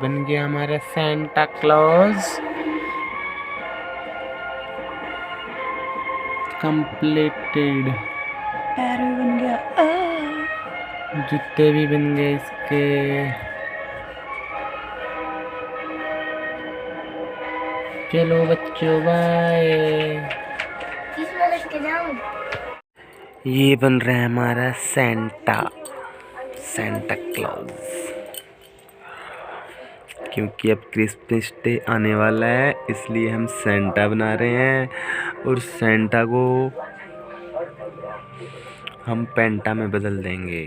बन गया हमारा सेंटा क्लॉज कंप्लीटेड। पैर भी बन गया, जूते भी बन गए इसके। चलो बच्चों बाय। ये बन रहा है हमारा सेंटा क्लॉज, क्योंकि अब क्रिसमस डे आने वाला है इसलिए हम सेंटा बना रहे हैं और सेंटा को हम पेंटा में बदल देंगे।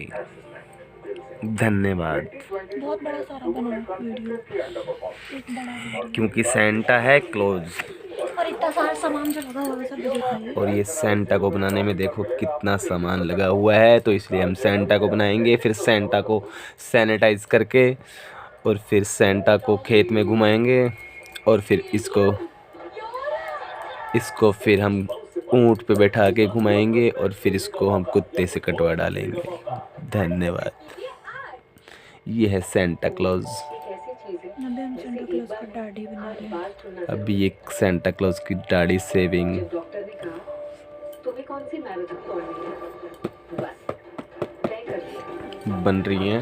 धन्यवाद। बहुत बड़ा सारा बना वीडियो, एक बड़ा वीडियो, क्योंकि सेंटा है क्लोज और इतना सारा सामान जो लगा हुआ है सब भी दिखाइए। और ये सेंटा को बनाने में देखो कितना सामान लगा हुआ है, तो इसलिए हम सेंटा को बनाएंगे, फिर सेंटा को सैनिटाइज करके और फिर सेंटा को खेत में घुमाएंगे और फिर इसको फिर हम ऊंट पे बैठा के घुमाएंगे और फिर इसको हम कुत्ते से कटवा डालेंगे। धन्यवाद। ये है सेंटा क्लॉज। अभी हम सेंटा क्लॉज का दाढ़ी बना रहे हैं। अभी एक सेंटा क्लॉज की दाढ़ी सेविंग बन रही है।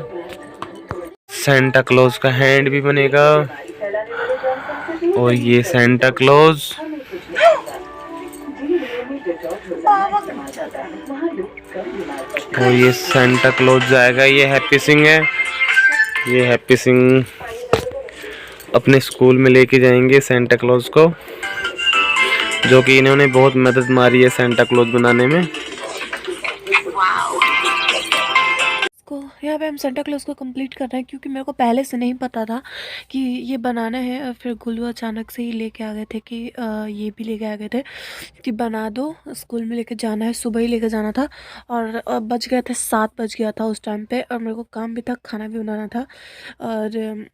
सेंटा क्लॉज का हैंड भी बनेगा और ये सेंटा क्लॉज और ये सेंटा क्लॉज जाएगा। ये हैप्पी सिंह है, ये हैप्पी सिंह अपने स्कूल में लेके जाएंगे सेंटा क्लॉज को, जो कि इन्होंने बहुत मदद मारी है सेंटा क्लॉज बनाने में। यहाँ पे हम सेंटा क्लॉज को कंप्लीट कर रहे हैं, क्योंकि मेरे को पहले से नहीं पता था कि ये बनाना है। और फिर गुल्लू अचानक से ही लेके आ गए थे कि ये भी लेके आ गए थे कि बना दो, स्कूल में लेके जाना है, सुबह ही लेके जाना था। और बज गए थे 7 बज गया था उस टाइम पे, और मेरे को काम भी था, खाना भी बनाना था, और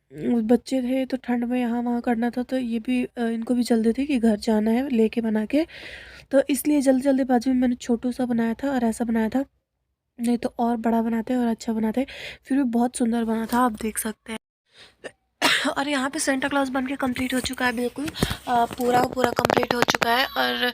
बच्चे थे तो ठंड में यहाँ वहाँ करना था, तो ये भी इनको भी जल्दी थी कि घर जाना है लेके बना के, तो इसलिए जल्दी जल्दीबाजी में मैंने छोटू सा बनाया था और ऐसा बनाया था। नहीं तो और बड़ा बनाते और अच्छा बनाते, फिर भी बहुत सुंदर बना था, आप देख सकते हैं। और यहाँ पे सेंटा क्लॉज बन के कम्प्लीट हो चुका है, बिल्कुल पूरा पूरा कंप्लीट हो चुका है। और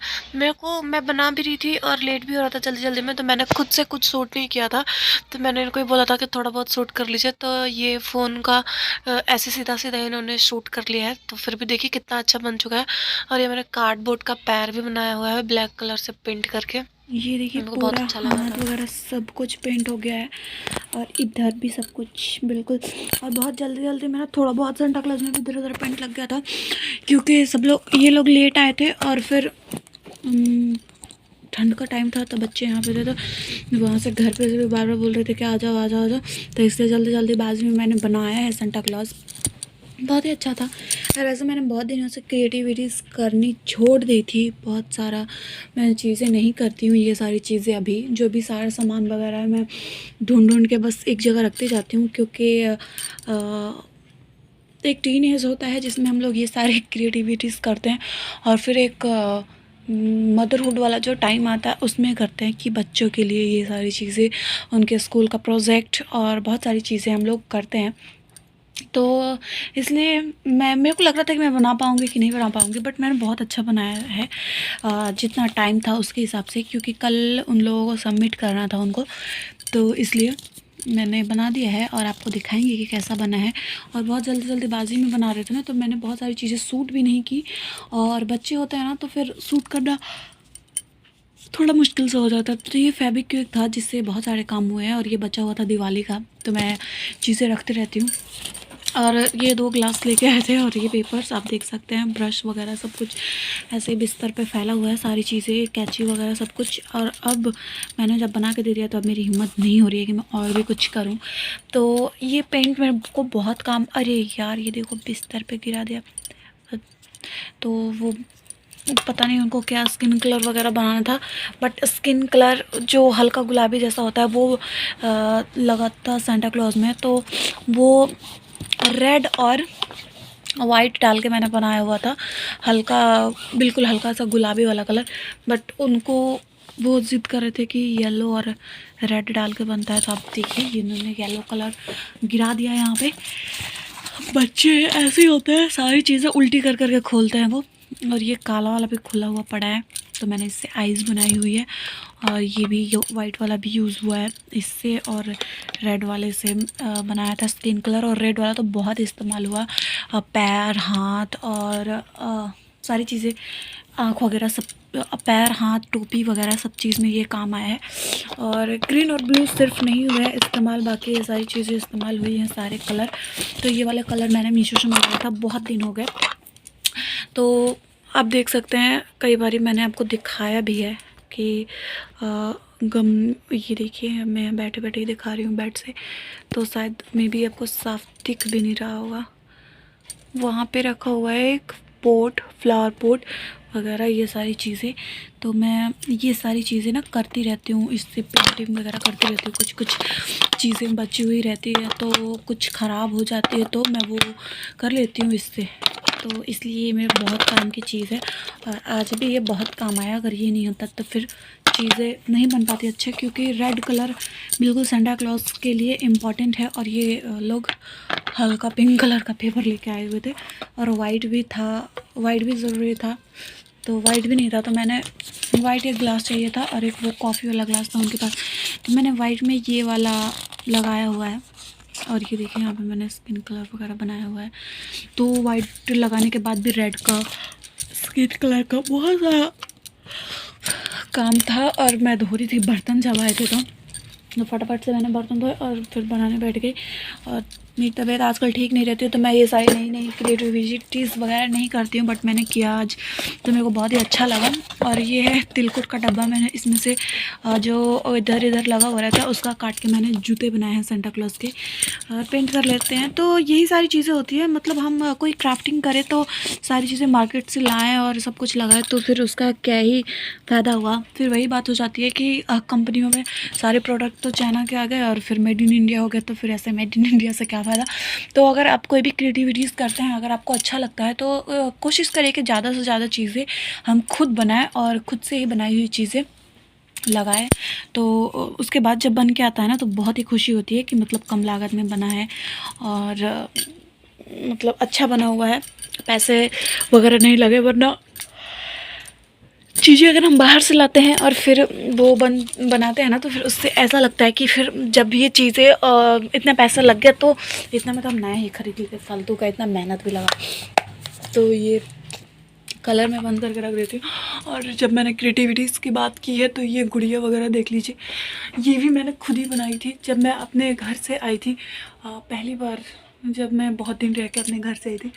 मैं बना भी रही थी और लेट भी हो रहा था जल्दी जल्दी में, तो मैंने खुद से कुछ शूट नहीं किया था, तो मैंने इनको ही बोला था कि थोड़ा बहुत शूट कर लीजिए, तो ये फ़ोन का ऐसे सीधा सीधा इन्होंने शूट कर लिया है, तो फिर भी देखिए कितना अच्छा बन चुका है। और ये मैंने कार्डबोर्ड का पैर भी बनाया हुआ है ब्लैक कलर से पेंट करके, ये देखिए पूरा अच्छा हाथ वगैरह सब कुछ पेंट हो गया है, और इधर भी सब कुछ बिल्कुल। और बहुत जल्दी जल्दी मेरा थोड़ा बहुत सेंटा क्लॉज में भी इधर उधर पेंट लग गया था, क्योंकि ये लोग लेट आए थे, और फिर ठंड का टाइम था, तो बच्चे यहाँ पे थे, तो वहाँ से घर पे से भी बार बार बोल रहे थे कि आ जाओ आ जाओ आ जाओ, तो इसलिए जल्दी जल्दीबाजी में मैंने बनाया है सेंटा क्लॉज। बहुत ही अच्छा था। और वैसे मैंने बहुत दिनों से क्रिएटिविटीज़ करनी छोड़ दी थी, बहुत सारा मैं चीज़ें नहीं करती हूँ, ये सारी चीज़ें अभी जो भी सारा सामान वगैरह है मैं ढूंढ के बस एक जगह रखती जाती हूँ, क्योंकि एक टीन एज होता है जिसमें हम लोग ये सारे क्रिएटिविटीज़ करते हैं, और फिर एक मदरहुड वाला जो टाइम आता है उसमें करते हैं कि बच्चों के लिए ये सारी चीज़ें, उनके स्कूल का प्रोजेक्ट और बहुत सारी चीज़ें हम लोग करते हैं। तो इसलिए मेरे को लग रहा था कि मैं बना पाऊँगी कि नहीं बना पाऊँगी, बट मैंने बहुत अच्छा बनाया है जितना टाइम था उसके हिसाब से, क्योंकि कल उन लोगों को सबमिट करना था उनको, तो इसलिए मैंने बना दिया है और आपको दिखाएंगे कि कैसा बना है। और बहुत जल्दीबाजी में बना रहे थे ना, तो मैंने बहुत सारी चीज़ें सूट भी नहीं की, और बच्चे होते हैं ना तो फिर सूट करना थोड़ा मुश्किल से हो जाता है। तो ये फेविक्विक था जिससे बहुत सारे काम हुए हैं, और ये बचा हुआ था दिवाली का, तो मैं चीज़ें रखती रहती हूँ। और ये 2 ग्लास लेके आए थे, और ये पेपर्स आप देख सकते हैं, ब्रश वगैरह सब कुछ ऐसे बिस्तर पे फैला हुआ है, सारी चीज़ें, कैंची वगैरह सब कुछ। और अब मैंने जब बना के दे दिया तो अब मेरी हिम्मत नहीं हो रही है कि मैं और भी कुछ करूं। तो ये पेंट मेरे को बहुत काम, अरे यार ये देखो बिस्तर पे गिरा दिया, तो वो पता नहीं उनको क्या स्किन कलर वगैरह बनाना था, बट स्किन कलर जो हल्का गुलाबी जैसा होता है वो लगा था सेंटा क्लॉज में, तो वो रेड और वाइट डाल के मैंने बनाया हुआ था, हल्का बिल्कुल हल्का सा गुलाबी वाला कलर, बट उनको वो ज़िद कर रहे थे कि येलो और रेड डाल के बनता है, तो आप देखिए इन्होंने येलो कलर गिरा दिया यहाँ पे। बच्चे ऐसे ही होते हैं, सारी चीज़ें उल्टी कर करके खोलते हैं वो। और ये काला वाला भी खुला हुआ पड़ा है, तो मैंने इससे आइज़ बनाई हुई है। और ये भी वाइट वाला भी यूज़ हुआ है इससे, और रेड वाले से बनाया था स्किन कलर। और रेड वाला तो बहुत इस्तेमाल हुआ, पैर हाथ और सारी चीज़ें, आँख वगैरह सब, पैर हाथ टोपी वगैरह सब चीज़ में ये काम आया है। और ग्रीन और ब्लू सिर्फ नहीं हुआ है इस्तेमाल, बाकी ये सारी चीज़ें इस्तेमाल हुई हैं, सारे कलर। तो ये वाला कलर मैंने मीशो से मंगाया था, बहुत दिन हो गए। तो आप देख सकते हैं, कई बार मैंने आपको दिखाया भी है कि गम, ये देखिए मैं बैठे बैठे ही दिखा रही हूँ बेड से, तो शायद मे भी आपको साफ दिख भी नहीं रहा होगा। वहाँ पे रखा हुआ है एक पॉट, फ्लावर पॉट वगैरह, ये सारी चीज़ें। तो मैं ये सारी चीज़ें ना करती रहती हूँ, इससे पेंटिंग वगैरह करती रहती हूँ। कुछ कुछ चीज़ें बची हुई रहती है, तो कुछ ख़राब हो जाती है तो मैं वो कर लेती हूँ इससे। तो इसलिए ये मेरे बहुत काम की चीज़ है, और आज भी ये बहुत काम आया। अगर ये नहीं होता तो फिर चीज़ें नहीं बन पाती अच्छे, क्योंकि रेड कलर बिल्कुल सेंटा क्लॉज के लिए इम्पॉर्टेंट है। और ये लोग हल्का पिंक कलर का पेपर लेके आए हुए थे, और वाइट भी था, वाइट भी ज़रूरी था, तो वाइट भी नहीं था। तो मैंने वाइट एक ग्लास चाहिए था, और एक वो कॉफ़ी वाला ग्लास था उनके पास, तो मैंने वाइट में ये वाला लगाया हुआ है। और ये देखिए यहाँ पे मैंने स्किन कलर वगैरह बनाया हुआ है। तो वाइट लगाने के बाद भी रेड का, स्किन कलर का बहुत सारा काम था। और मैं धो रही थी बर्तन जब आए थे, तो फटाफट से मैंने बर्तन धोए और फिर बनाने बैठ गई। और मेरी तबीयत आजकल ठीक नहीं रहती है, तो मैं ये सारी नई नई क्रिएटिविटीज़ वगैरह नहीं करती हूँ, बट मैंने किया आज, तो मेरे को बहुत ही अच्छा लगा। और ये है तिलकुट का डब्बा, मैंने इसमें से जो इधर इधर लगा हुआ रहता है उसका काट के मैंने जूते बनाए हैं सेंटा क्लॉज के, और पेंट कर लेते हैं। तो यही सारी चीज़ें होती है, मतलब हम कोई क्राफ्टिंग करें तो सारी चीज़ें मार्केट से लाएँ और सब कुछ लगाएं, तो फिर उसका क्या ही फ़ायदा हुआ। फिर वही बात हो जाती है कि कंपनियों में सारे प्रोडक्ट तो चाइना के आ गए, और फिर मेड इन इंडिया हो गया, तो फिर ऐसे मेड इन इंडिया से क्या फ़ायदा। तो अगर आप कोई भी क्रिएटिविटीज़ करते हैं, अगर आपको अच्छा लगता है, तो कोशिश करिए कि ज़्यादा से ज़्यादा चीज़ें हम खुद बनाएं, और खुद से ही बनाई हुई चीज़ें लगाए। तो उसके बाद जब बन के आता है ना, तो बहुत ही खुशी होती है कि मतलब कम लागत में बना है, और मतलब अच्छा बना हुआ है, पैसे वगैरह नहीं लगे। वरना चीज़ें अगर हम बाहर से लाते हैं और फिर वो बनाते हैं ना, तो फिर उससे ऐसा लगता है कि फिर जब ये चीज़ें इतना पैसा लग गया, तो इतना मतलब नया ही खरीद लेते, फालतू का इतना मेहनत भी लगा। तो ये कलर मैं बंद करके रख देती हूँ। और जब मैंने क्रिएटिविटीज़ की बात की है, तो ये गुड़िया वगैरह देख लीजिए, ये भी मैंने खुद ही बनाई थी जब मैं अपने घर से आई थी पहली बार। जब मैं बहुत दिन रह के अपने घर से आई थी,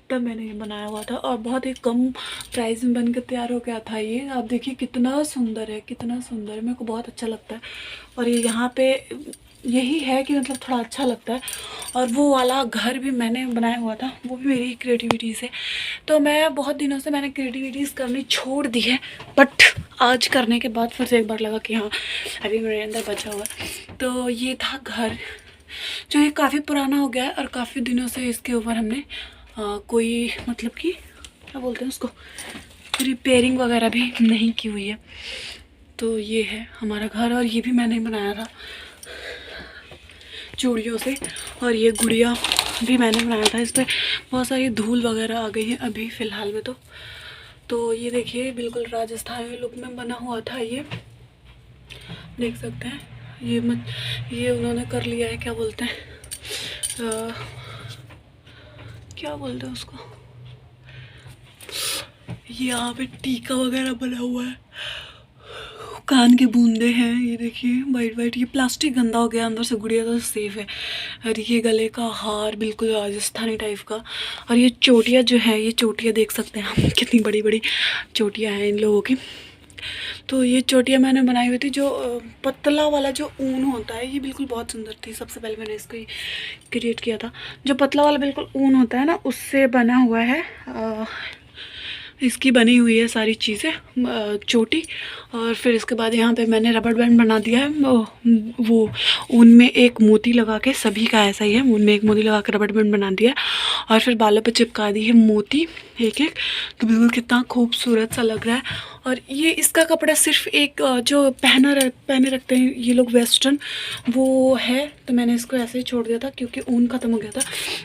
तब मैंने ये बनाया हुआ था, और बहुत ही कम प्राइस में बनकर तैयार हो गया था। ये आप देखिए कितना सुंदर है, कितना सुंदर है, मेरे को बहुत अच्छा लगता है। और ये यहाँ पे यही है कि मतलब थोड़ा अच्छा लगता है। और वो वाला घर भी मैंने बनाया हुआ था, वो भी मेरी क्रिएटिविटी से। तो मैं बहुत दिनों से मैंने क्रिएटिविटीज़ करनी छोड़ दी है, बट आज करने के बाद फिर से एक बार लगा कि हाँ, अभी मेरे अंदर बचा हुआ है। तो ये था घर, जो ये काफ़ी पुराना हो गया है, और काफ़ी दिनों से इसके ऊपर हमने कोई मतलब कि क्या बोलते हैं उसको, रिपेयरिंग वगैरह भी नहीं की हुई है। तो ये है हमारा घर, और ये भी मैंने बनाया था चूड़ियों से। और ये गुड़िया भी मैंने बनाया था, इस पर बहुत सारी धूल वगैरह आ गई है अभी फ़िलहाल में। तो ये देखिए बिल्कुल राजस्थानी लुक में बना हुआ था, ये देख सकते हैं। ये उन्होंने कर लिया है, क्या बोलते हैं क्या बोलते हैं उसको, ये यहाँ पे टीका वगैरह बना हुआ है, कान के बूंदे हैं, ये देखिए वाइट वाइट। ये प्लास्टिक गंदा हो गया, अंदर से गुड़िया तो सेफ है। और ये गले का हार बिल्कुल राजस्थानी टाइप का। और ये चोटियाँ जो है, ये चोटियाँ देख सकते हैं हम, कितनी बड़ी बड़ी चोटियाँ हैं इन लोगों की। तो ये चोटियाँ मैंने बनाई हुई थी, जो पतला वाला जो ऊन होता है, ये बिल्कुल बहुत सुंदर थी। सबसे पहले मैंने इसको क्रिएट किया था, जो पतला वाला बिल्कुल ऊन होता है ना, उससे बना हुआ है। इसकी बनी हुई है सारी चीज़ें, चोटी। और फिर इसके बाद यहाँ पे मैंने रबड़ बैंड बना दिया है, वो ऊन में एक मोती लगा के, सभी का ऐसा ही है, ऊन में एक मोती लगा के रबड़ बैंड बना दिया है। और फिर बालों पे चिपका दी है मोती एक एक, तो बिल्कुल कितना खूबसूरत सा लग रहा है। और ये इसका कपड़ा सिर्फ एक जो पहने रखते हैं ये लोग वेस्टर्न, वो है, तो मैंने इसको ऐसे ही छोड़ दिया था क्योंकि ऊन ख़त्म हो गया था।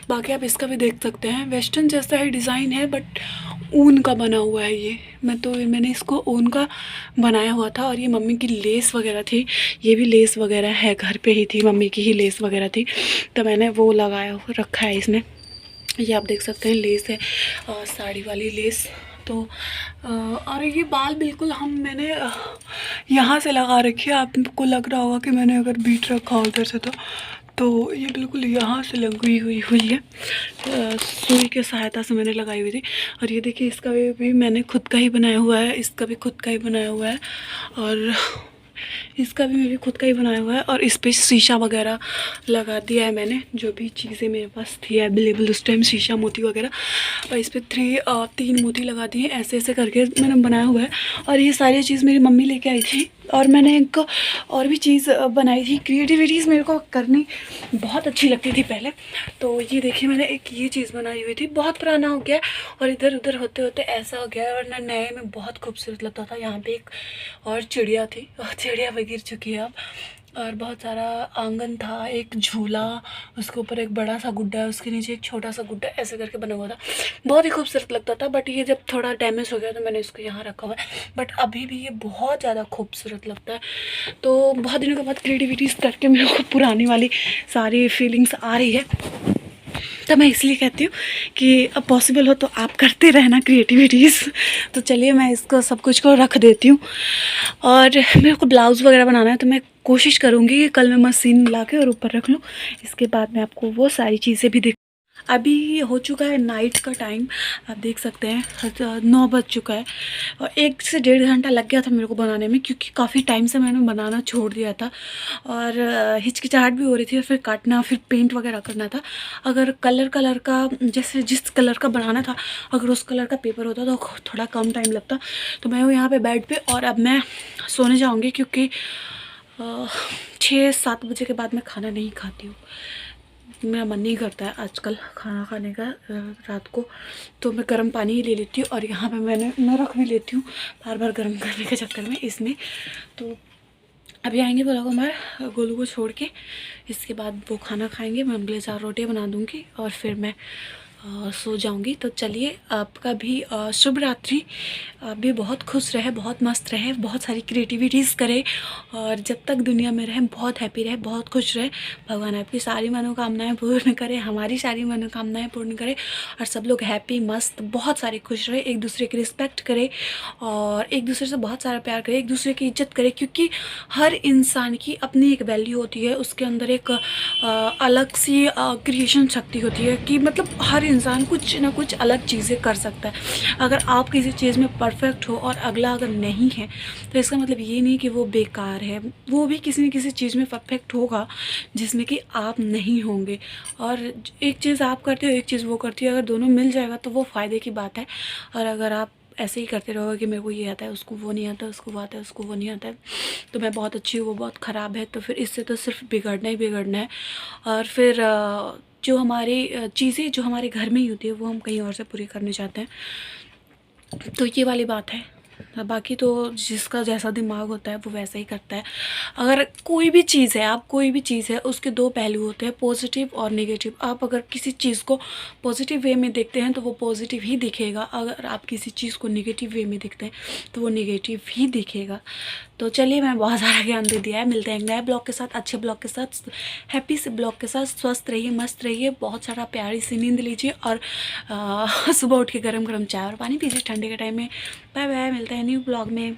बाकी आप इसका भी देख सकते हैं, वेस्टर्न जैसा ही डिज़ाइन है बट ऊन का बना हुआ है ये। मैंने इसको ऊन का बनाया हुआ था। और ये मम्मी की लेस वगैरह थी, ये भी लेस वगैरह है, घर पे ही थी, मम्मी की ही लेस वगैरह थी, तो मैंने वो लगाया रखा है इसमें। ये आप देख सकते हैं लेस है, साड़ी वाली लेस। तो और ये बाल बिल्कुल मैंने यहाँ से लगा रखी है, आपको लग रहा होगा कि मैंने अगर बीट रखा उधर से तो ये बिल्कुल यहाँ से लगी हुई है, सुई के सहायता से मैंने लगाई हुई थी। और ये देखिए इसका भी मैंने खुद का ही बनाया हुआ है, इसका भी खुद का ही बनाया हुआ है, और इसका भी मैंने खुद का ही बनाया हुआ है। और इस पर शीशा वगैरह लगा दिया है मैंने, जो भी चीज़ें मेरे पास थी अवेलेबल उस टाइम, शीशा मोती वगैरह, और इस पर 3 मोती लगा दिए, ऐसे ऐसे करके मैंने बनाया हुआ है। और ये सारी चीज़ मेरी मम्मी लेके आई थी। और मैंने एक और भी चीज़ बनाई थी, क्रिएटिविटीज़ मेरे को करनी बहुत अच्छी लगती थी पहले। तो ये देखिए मैंने एक ये चीज़ बनाई हुई थी, बहुत पुराना हो गया और इधर उधर होते होते ऐसा हो गया, और नए में बहुत खूबसूरत लगता था। यहाँ पे एक और चिड़िया थी, और चिड़िया भी गिर चुकी है अब। और बहुत सारा आंगन था, एक झूला, उसके ऊपर एक बड़ा सा गुड्डा है, उसके नीचे एक छोटा सा गुड्डा, ऐसे करके बना हुआ था, बहुत ही खूबसूरत लगता था। बट ये जब थोड़ा डैमेज हो गया तो मैंने इसको यहाँ रखा हुआ है, बट अभी भी ये बहुत ज़्यादा खूबसूरत लगता है। तो बहुत दिनों के बाद क्रिएटिविटीज़ करके मेरे को पुरानी वाली सारी फीलिंग्स आ रही है। तो मैं इसलिए कहती हूँ कि अब पॉसिबल हो तो आप करते रहना क्रिएटिविटीज़। तो चलिए मैं इसको सब कुछ को रख देती हूँ। और मेरे को ब्लाउज़ वगैरह बनाना है, तो मैं कोशिश करूँगी कि कल मैं मशीन ला के और ऊपर रख लूँ। इसके बाद मैं आपको वो सारी चीज़ें भी दिख। अभी हो चुका है नाइट का टाइम, आप देख सकते हैं 9 बज चुका है, और 1 से 1.5 घंटा लग गया था मेरे को बनाने में, क्योंकि काफ़ी टाइम से मैंने बनाना छोड़ दिया था, और हिचकिचाहट भी हो रही थी, और फिर काटना, फिर पेंट वगैरह करना था। अगर कलर का जैसे जिस कलर का बनाना था, अगर उस कलर का पेपर होता तो थोड़ा कम टाइम लगता। तो मैं हूँ यहाँ पर बेड पर, और अब मैं सोने जाऊँगी, क्योंकि 6-7 बजे के बाद मैं खाना नहीं खाती हूँ। मेरा मन नहीं करता है आजकल खाना खाने का रात को, तो मैं गर्म पानी ही ले लेती हूँ। और यहाँ पे मैं रख भी लेती हूँ बार बार गर्म करने के चक्कर में इसमें। तो अभी आएंगे वो लोग हमारे गोलू को छोड़ के, इसके बाद वो खाना खाएंगे, मैं उनके लिए 4 रोटियाँ बना दूँगी, और फिर मैं सो जाऊंगी। तो चलिए आपका भी शुभ रात्रि, आप भी बहुत खुश रहे, बहुत मस्त रहे, बहुत सारी क्रिएटिविटीज़ करे, और जब तक दुनिया में रहे बहुत हैप्पी रहे, बहुत खुश रहे। भगवान आपकी सारी मनोकामनाएं पूर्ण करे, हमारी सारी मनोकामनाएं पूर्ण करे, और सब लोग हैप्पी मस्त बहुत सारे खुश रहे, एक दूसरे की रिस्पेक्ट करे, और एक दूसरे से बहुत सारा प्यार करे, एक दूसरे की इज्जत करे, क्योंकि हर इंसान की अपनी एक वैल्यू होती है, उसके अंदर एक अलग सी क्रिएशन शक्ति होती है, कि मतलब हर इंसान कुछ ना कुछ अलग चीज़ें कर सकता है। अगर आप किसी चीज़ में परफेक्ट हो और अगला अगर नहीं है, तो इसका मतलब ये नहीं कि वो बेकार है, वो भी किसी न किसी चीज़ में परफेक्ट होगा जिसमें कि आप नहीं होंगे। और एक चीज़ आप करते हो, एक चीज़ वो करती है, अगर दोनों मिल जाएगा तो वो फ़ायदे की बात है। और अगर आप ऐसे ही करते रहोगे कि मेरे को ये आता है, उसको वो नहीं आता, उसको वो आता है, उसको वो नहीं आता है, तो मैं बहुत अच्छी हूँ, वो बहुत ख़राब है, तो फिर इससे तो सिर्फ बिगड़ना ही बिगड़ना है। और फिर जो हमारी चीज़ें जो हमारे घर में ही होती है, वो हम कहीं और से पूरी करने चाहते हैं। तो ये वाली बात है। बाकी तो जिसका जैसा दिमाग होता है वो वैसा ही करता है। अगर कोई भी चीज़ है, आप कोई भी चीज़ है, उसके 2 पहलू होते हैं, पॉजिटिव और नेगेटिव। आप अगर किसी चीज़ को पॉजिटिव वे में देखते हैं तो वो पॉजिटिव ही दिखेगा, अगर आप किसी चीज़ को नेगेटिव वे में देखते हैं तो वो नेगेटिव ही दिखेगा। तो चलिए मैं बहुत सारा ज्ञान दे दिया है, मिलते हैं नए ब्लॉग के साथ, अच्छे ब्लॉग के साथ, हैप्पी से ब्लॉग के साथ। स्वस्थ रहिए, मस्त रहिए, बहुत सारा प्यारी सी नींद लीजिए, और सुबह उठ के गरम गरम चाय और पानी पीजिए ठंडे के टाइम में। बाय बाय, मिलते हैं न्यू ब्लॉग में।